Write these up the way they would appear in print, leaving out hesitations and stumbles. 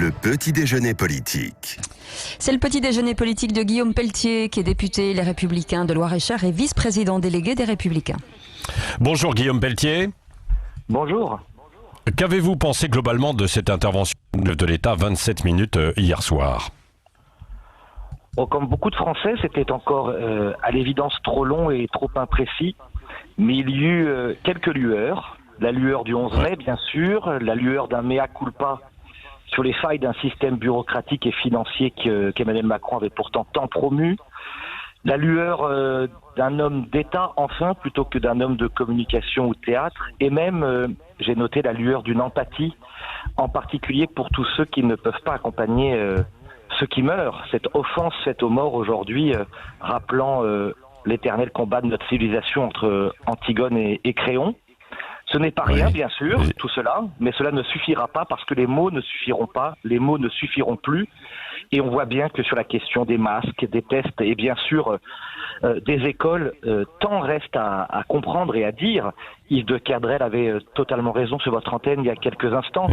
Le petit déjeuner politique. C'est le petit déjeuner politique de Guillaume Pelletier, qui est député Les Républicains de Loir-et-Cher et vice-président délégué des Républicains. Bonjour Guillaume Pelletier. Bonjour. Qu'avez-vous pensé globalement de cette intervention de l'État 27 minutes hier soir ? Bon, comme beaucoup de Français, c'était encore à l'évidence trop long et trop imprécis, mais il y eut quelques lueurs. La lueur du 11 mai, bien sûr, la lueur d'un mea culpa sur les failles d'un système bureaucratique et financier qu'Emmanuel Macron avait pourtant tant promu, la lueur d'un homme d'État, enfin, plutôt que d'un homme de communication ou de théâtre, et même, j'ai noté la lueur d'une empathie, en particulier pour tous ceux qui ne peuvent pas accompagner ceux qui meurent. Cette offense faite aux morts aujourd'hui, rappelant l'éternel combat de notre civilisation entre Antigone et Créon. Ce n'est pas rien, bien sûr, tout cela, mais cela ne suffira pas parce que les mots ne suffiront pas, les mots ne suffiront plus. Et on voit bien que sur la question des masques, des tests et bien sûr des écoles, tant reste à comprendre et à dire. Yves de Kerdrel avait totalement raison sur votre antenne il y a quelques instants.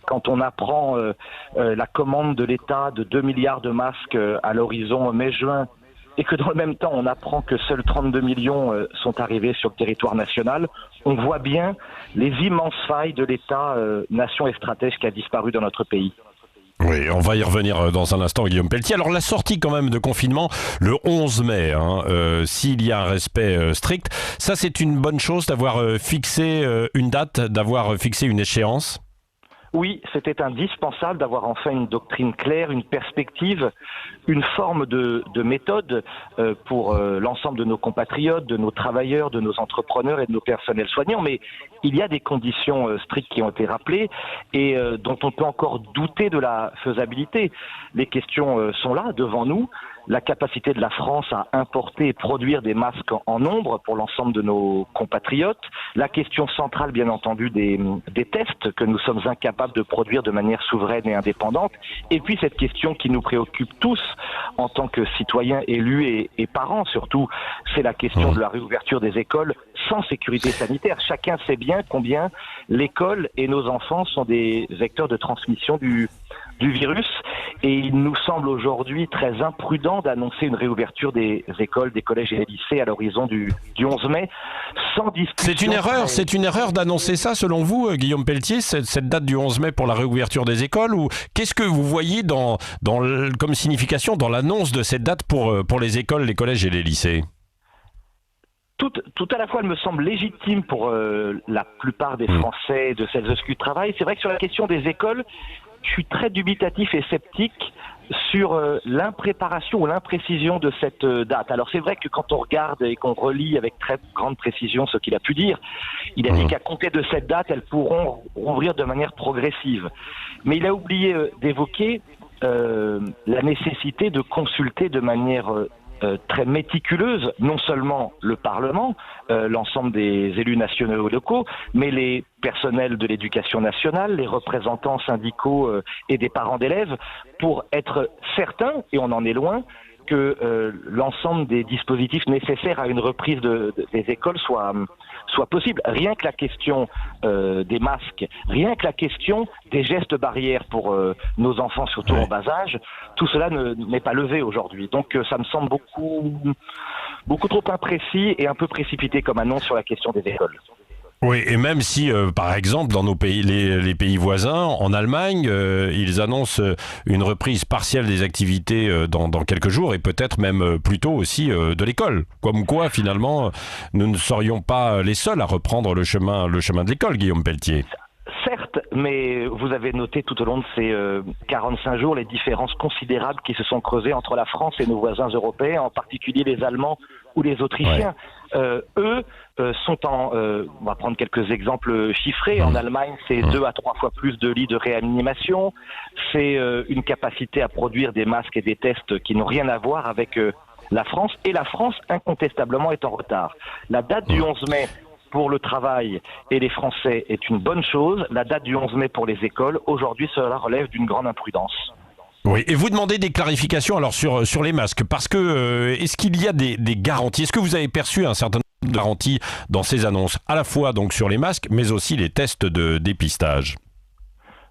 Quand on apprend la commande de l'État de 2 milliards de masques à l'horizon mai-juin, et que dans le même temps, on apprend que seuls 32 millions sont arrivés sur le territoire national, on voit bien les immenses failles de l'État, nation et stratège qui a disparu dans notre pays. Oui, on va y revenir dans un instant, Guillaume Pelletier. Alors, la sortie quand même de confinement, le 11 mai, s'il y a un respect strict, ça c'est une bonne chose d'avoir fixé une date, d'avoir fixé une échéance ? Oui, c'était indispensable d'avoir enfin une doctrine claire, une perspective, une forme de méthode pour l'ensemble de nos compatriotes, de nos travailleurs, de nos entrepreneurs et de nos personnels soignants. Mais il y a des conditions strictes qui ont été rappelées et dont on peut encore douter de la faisabilité. Les questions sont là, devant nous. La capacité de la France à importer et produire des masques en nombre pour l'ensemble de nos compatriotes. La question centrale, bien entendu, des tests que nous sommes incapables de produire de manière souveraine et indépendante. Et puis cette question qui nous préoccupe tous en tant que citoyens élus et parents surtout, c'est la question de la réouverture des écoles sans sécurité sanitaire. Chacun sait bien combien l'école et nos enfants sont des vecteurs de transmission du virus. Et il nous semble aujourd'hui très imprudent d'annoncer une réouverture des écoles, des collèges et des lycées à l'horizon du 11 mai, sans discussion. C'est une erreur d'annoncer ça, selon vous, Guillaume Pelletier, cette date du 11 mai pour la réouverture des écoles, ou qu'est-ce que vous voyez comme signification dans l'annonce de cette date pour les écoles, les collèges et les lycées ? Tout à la fois, elle me semble légitime pour la plupart des Français, de celles et ceux qui travaillent. C'est vrai que sur la question des écoles, je suis très dubitatif et sceptique sur l'impréparation ou l'imprécision de cette date. Alors c'est vrai que quand on regarde et qu'on relit avec très grande précision ce qu'il a pu dire, il a dit qu'à compter de cette date, elles pourront rouvrir de manière progressive. Mais il a oublié d'évoquer la nécessité de consulter de manière très méticuleuse, non seulement le Parlement, l'ensemble des élus nationaux et locaux, mais les personnels de l'éducation nationale, les représentants syndicaux et des parents d'élèves, pour être certains, et on en est loin, que l'ensemble des dispositifs nécessaires à une reprise des écoles soit possible. Rien que la question des masques, rien que la question des gestes barrières pour nos enfants, surtout en bas âge, tout cela n'est pas levé aujourd'hui. Donc ça me semble beaucoup trop imprécis et un peu précipité comme annonce sur la question des écoles. Oui, et même si, par exemple, dans nos pays, les pays voisins, en Allemagne, ils annoncent une reprise partielle des activités dans quelques jours et peut-être même plus tôt aussi de l'école. Comme quoi, finalement, nous ne serions pas les seuls à reprendre le chemin de l'école, Guillaume Pelletier. Certes, mais vous avez noté tout au long de ces 45 jours les différences considérables qui se sont creusées entre la France et nos voisins européens, en particulier les Allemands ou les Autrichiens. Eux sont on va prendre quelques exemples chiffrés. En Allemagne, c'est 2 à 3 fois plus de lits de réanimation. C'est une capacité à produire des masques et des tests qui n'ont rien à voir avec la France. Et la France, incontestablement, est en retard. La date du 11 mai pour le travail et les Français est une bonne chose. La date du 11 mai pour les écoles, aujourd'hui, cela relève d'une grande imprudence. Oui, et vous demandez des clarifications alors sur les masques, parce que est-ce qu'il y a des garanties ? Est-ce que vous avez perçu un certain nombre de garanties dans ces annonces, à la fois donc sur les masques, mais aussi les tests de dépistage ?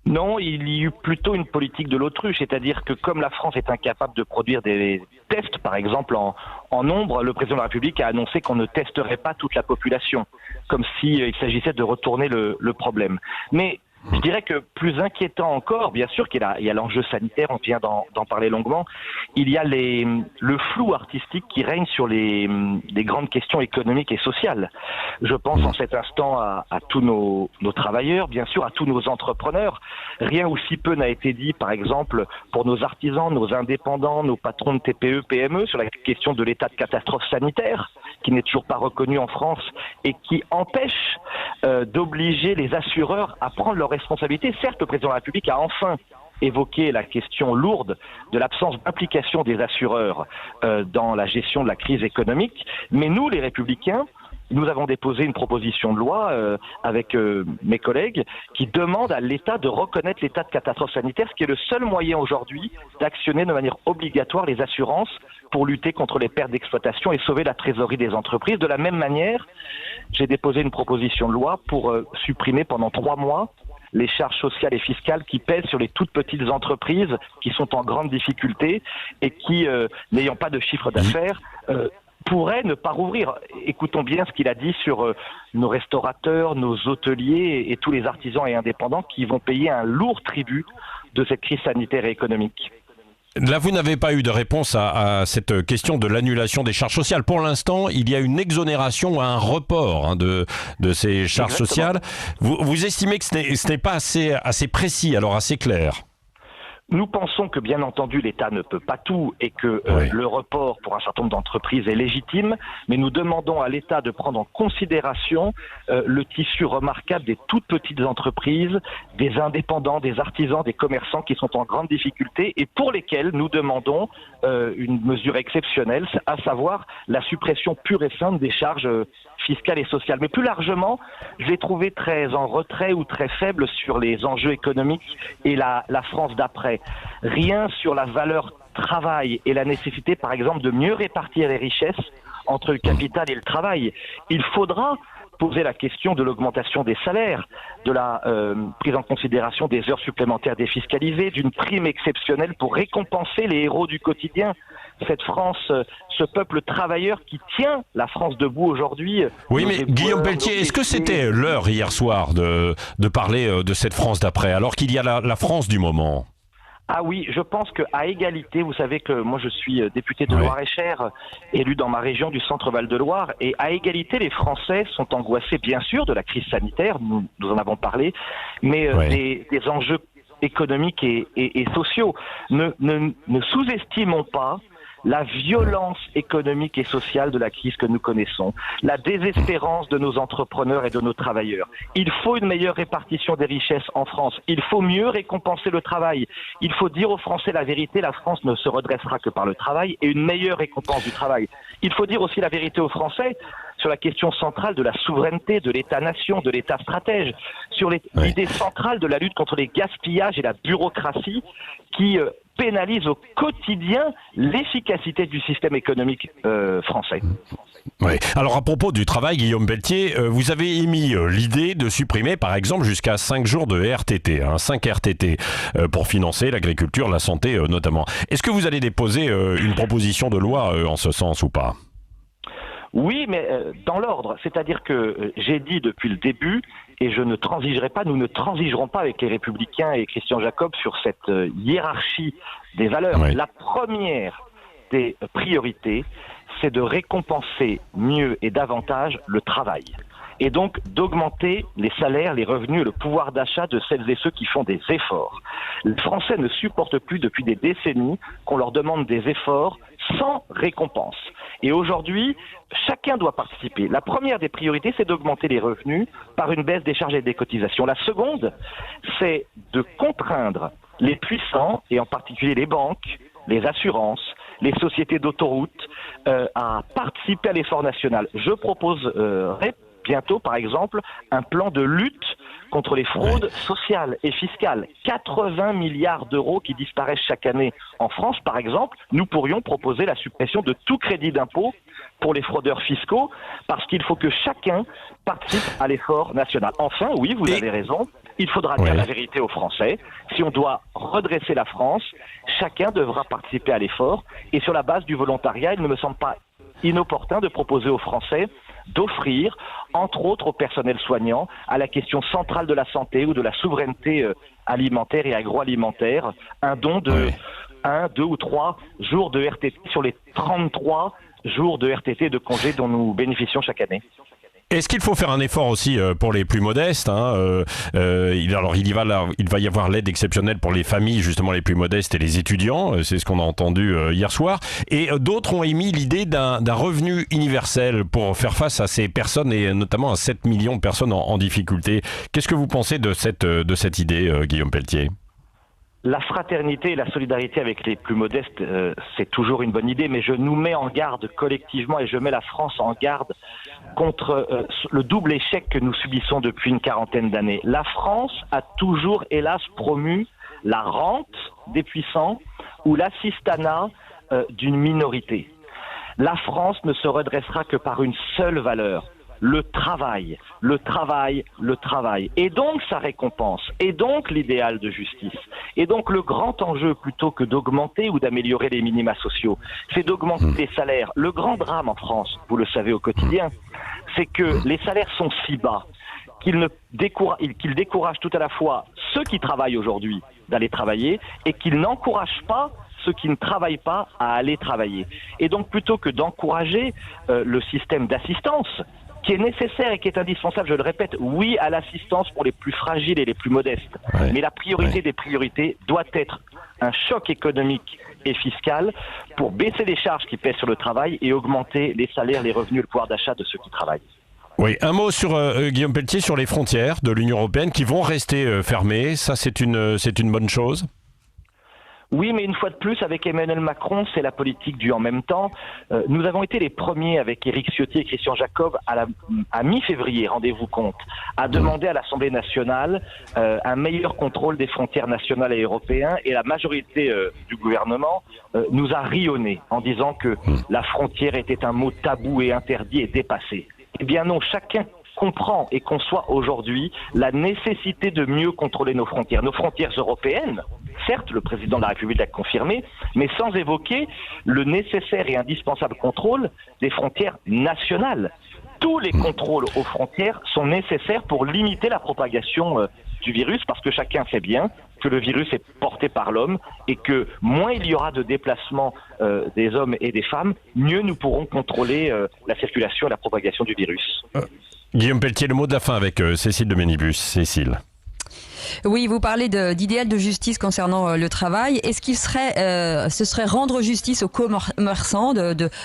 Non, il y eut plutôt une politique de l'autruche, c'est-à-dire que comme la France est incapable de produire des tests, par exemple en nombre, le président de la République a annoncé qu'on ne testerait pas toute la population, comme s'il s'agissait de retourner le problème. Mais je dirais que plus inquiétant encore, bien sûr qu'il y a l'enjeu sanitaire, on vient d'en parler longuement, il y a le flou artistique qui règne sur les grandes questions économiques et sociales. Je pense en cet instant à tous nos travailleurs, bien sûr, à tous nos entrepreneurs. Rien ou si peu n'a été dit, par exemple, pour nos artisans, nos indépendants, nos patrons de TPE, PME, sur la question de l'état de catastrophe sanitaire, qui n'est toujours pas reconnu en France et qui empêche d'obliger les assureurs à prendre leurs responsabilités. Certes, le président de la République a enfin évoqué la question lourde de l'absence d'implication des assureurs dans la gestion de la crise économique, mais nous, les Républicains, nous avons déposé une proposition de loi avec mes collègues qui demande à l'État de reconnaître l'état de catastrophe sanitaire, ce qui est le seul moyen aujourd'hui d'actionner de manière obligatoire les assurances pour lutter contre les pertes d'exploitation et sauver la trésorerie des entreprises. De la même manière, j'ai déposé une proposition de loi pour supprimer pendant 3 mois les charges sociales et fiscales qui pèsent sur les toutes petites entreprises qui sont en grande difficulté et qui, n'ayant pas de chiffre d'affaires, pourraient ne pas rouvrir. Écoutons bien ce qu'il a dit sur nos restaurateurs, nos hôteliers et tous les artisans et indépendants qui vont payer un lourd tribut de cette crise sanitaire et économique. Là, vous n'avez pas eu de réponse à cette question de l'annulation des charges sociales. Pour l'instant, il y a une exonération ou un report de ces charges sociales. Vous estimez que ce n'est pas assez précis, alors assez clair? Nous pensons que, bien entendu, l'État ne peut pas tout et que le report pour un certain nombre d'entreprises est légitime, mais nous demandons à l'État de prendre en considération le tissu remarquable des toutes petites entreprises, des indépendants, des artisans, des commerçants qui sont en grande difficulté et pour lesquels nous demandons une mesure exceptionnelle, à savoir la suppression pure et simple des charges fiscales et sociales. Mais plus largement, je l'ai trouvé très en retrait ou très faible sur les enjeux économiques et la France d'après. Rien sur la valeur travail et la nécessité, par exemple, de mieux répartir les richesses entre le capital et le travail. Il faudra poser la question de l'augmentation des salaires, de la prise en considération des heures supplémentaires défiscalisées, d'une prime exceptionnelle pour récompenser les héros du quotidien. Cette France, ce peuple travailleur qui tient la France debout aujourd'hui. Oui, mais Guillaume Pelletier, est-ce que c'était l'heure hier soir de parler de cette France d'après, alors qu'il y a la France du moment ? Ah oui, je pense qu'à égalité, vous savez que moi je suis député de Loir-et-Cher, élu dans ma région du Centre-Val de Loire, et à égalité, les Français sont angoissés bien sûr de la crise sanitaire, nous en avons parlé, mais des enjeux économiques et sociaux. Ne sous-estimons pas la violence économique et sociale de la crise que nous connaissons, la désespérance de nos entrepreneurs et de nos travailleurs. Il faut une meilleure répartition des richesses en France. Il faut mieux récompenser le travail. Il faut dire aux Français la vérité, la France ne se redressera que par le travail et une meilleure récompense du travail. Il faut dire aussi la vérité aux Français sur la question centrale de la souveraineté, de l'État-nation, de l'État stratège, sur l'idée centrale de la lutte contre les gaspillages et la bureaucratie qui pénalise au quotidien l'efficacité du système économique français. Oui. Alors à propos du travail, Guillaume Pelletier, vous avez émis l'idée de supprimer par exemple jusqu'à 5 jours de RTT, 5 RTT, pour financer l'agriculture, la santé notamment. Est-ce que vous allez déposer une proposition de loi en ce sens ou pas ? Oui, mais dans l'ordre. C'est-à-dire que j'ai dit depuis le début, et je ne transigerai pas, nous ne transigerons pas avec les Républicains et Christian Jacob sur cette hiérarchie des valeurs. Oui. La première des priorités, c'est de récompenser mieux et davantage le travail. Et donc d'augmenter les salaires, les revenus et le pouvoir d'achat de celles et ceux qui font des efforts. Les Français ne supportent plus depuis des décennies qu'on leur demande des efforts sans récompense. Et aujourd'hui, chacun doit participer. La première des priorités, c'est d'augmenter les revenus par une baisse des charges et des cotisations. La seconde, c'est de contraindre les puissants, et en particulier les banques, les assurances, les sociétés d'autoroutes, à participer à l'effort national. Je proposerai bientôt, par exemple, un plan de lutte contre les fraudes sociales et fiscales. 80 milliards d'euros qui disparaissent chaque année en France, par exemple. Nous pourrions proposer la suppression de tout crédit d'impôt pour les fraudeurs fiscaux, parce qu'il faut que chacun participe à l'effort national. Enfin, oui, vous avez raison, Il faudra dire la vérité aux Français. Si on doit redresser la France, chacun devra participer à l'effort. Et sur la base du volontariat, il ne me semble pas inopportun de proposer aux Français d'offrir, entre autres aux personnels soignants, à la question centrale de la santé ou de la souveraineté alimentaire et agroalimentaire, un don de 1, 2 ou 3 jours de RTT sur les 33 jours de RTT de congés dont nous bénéficions chaque année. Est-ce qu'il faut faire un effort aussi pour les plus modestes, il va y avoir l'aide exceptionnelle pour les familles justement les plus modestes et les étudiants, c'est ce qu'on a entendu hier soir. Et d'autres ont émis l'idée d'un revenu universel pour faire face à ces personnes et notamment à 7 millions de personnes en difficulté. Qu'est-ce que vous pensez de cette idée, Guillaume Pelletier ? La fraternité et la solidarité avec les plus modestes, c'est toujours une bonne idée, mais je nous mets en garde collectivement et je mets la France en garde contre le double échec que nous subissons depuis une quarantaine d'années. La France a toujours, hélas, promu la rente des puissants ou l'assistanat d'une minorité. La France ne se redressera que par une seule valeur. Le travail, le travail, le travail. Et donc sa récompense, et donc l'idéal de justice. Et donc le grand enjeu, plutôt que d'augmenter ou d'améliorer les minima sociaux, c'est d'augmenter les salaires. Le grand drame en France, vous le savez au quotidien, c'est que les salaires sont si bas qu'ils découragent tout à la fois ceux qui travaillent aujourd'hui d'aller travailler et qu'ils n'encouragent pas ceux qui ne travaillent pas à aller travailler. Et donc plutôt que d'encourager le système d'assistance, qui est nécessaire et qui est indispensable, je le répète, oui à l'assistance pour les plus fragiles et les plus modestes. Mais la priorité des priorités doit être un choc économique et fiscal pour baisser les charges qui pèsent sur le travail et augmenter les salaires, les revenus et le pouvoir d'achat de ceux qui travaillent. Oui, un mot sur Guillaume Pelletier, sur les frontières de l'Union européenne qui vont rester fermées. Ça, c'est une bonne chose ? Oui, mais une fois de plus, avec Emmanuel Macron, c'est la politique du en même temps. Nous avons été les premiers, avec Éric Ciotti et Christian Jacob, à mi-février, rendez-vous compte, à demander à l'Assemblée nationale un meilleur contrôle des frontières nationales et européennes. Et la majorité du gouvernement nous a rionné en disant que la frontière était un mot tabou et interdit et dépassé. Eh bien non, chacun comprend et conçoit aujourd'hui la nécessité de mieux contrôler nos frontières européennes. Certes, le président de la République l'a confirmé, mais sans évoquer le nécessaire et indispensable contrôle des frontières nationales. Tous les contrôles aux frontières sont nécessaires pour limiter la propagation du virus, parce que chacun sait bien que le virus est porté par l'homme et que moins il y aura de déplacements des hommes et des femmes, mieux nous pourrons contrôler la circulation et la propagation du virus. Guillaume Pelletier, le mot de la fin avec Cécile de Ménibus. Cécile. Oui, vous parlez d'idéal de justice concernant le travail. Est-ce qu'il ce serait rendre justice aux commerçants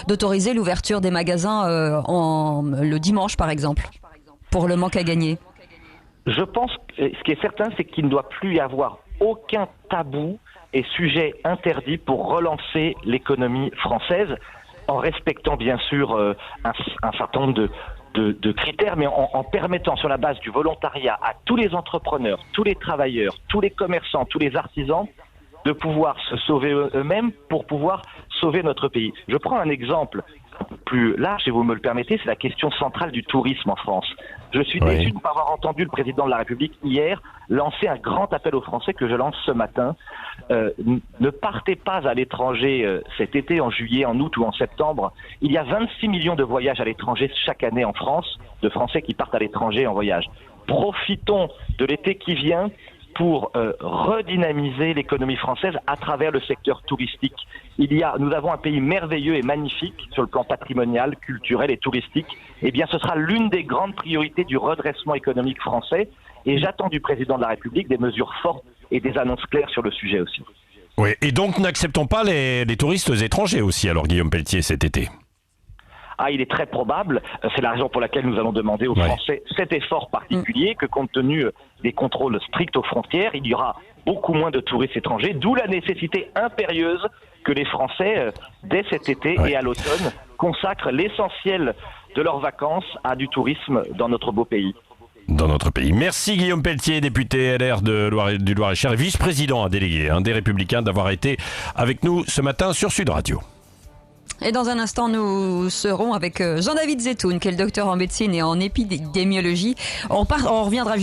d'autoriser l'ouverture des magasins le dimanche, par exemple, pour le manque à gagner ? Je pense que ce qui est certain, c'est qu'il ne doit plus y avoir aucun tabou et sujet interdit pour relancer l'économie française, en respectant bien sûr un certain nombre de critères, mais en permettant sur la base du volontariat à tous les entrepreneurs, tous les travailleurs, tous les commerçants, tous les artisans de pouvoir se sauver eux-mêmes pour pouvoir sauver notre pays. Je prends un exemple un peu plus large, si vous me le permettez, c'est la question centrale du tourisme en France. Je suis déçu de ne pas avoir entendu le président de la République hier lancer un grand appel aux Français que je lance ce matin. Ne partez pas à l'étranger cet été, en juillet, en août ou en septembre. Il y a 26 millions de voyages à l'étranger chaque année en France, de Français qui partent à l'étranger en voyage. Profitons de l'été qui vient pour redynamiser l'économie française à travers le secteur touristique. Nous avons un pays merveilleux et magnifique sur le plan patrimonial, culturel et touristique. Eh bien, ce sera l'une des grandes priorités du redressement économique français. Et j'attends du président de la République des mesures fortes et des annonces claires sur le sujet aussi. Oui, et donc n'acceptons pas les touristes étrangers aussi, alors Guillaume Pelletier, cet été. Il est très probable, c'est la raison pour laquelle nous allons demander aux Français cet effort particulier, que compte tenu des contrôles stricts aux frontières, il y aura beaucoup moins de touristes étrangers, d'où la nécessité impérieuse que les Français, dès cet été et à l'automne, consacrent l'essentiel de leurs vacances à du tourisme dans notre beau pays. Dans notre pays. Merci Guillaume Pelletier, député LR du Loir-et-Cher et vice-président délégué des Républicains, d'avoir été avec nous ce matin sur Sud Radio. Et dans un instant, nous serons avec Jean-David Zetoun, qui est le docteur en médecine et en épidémiologie. On reviendra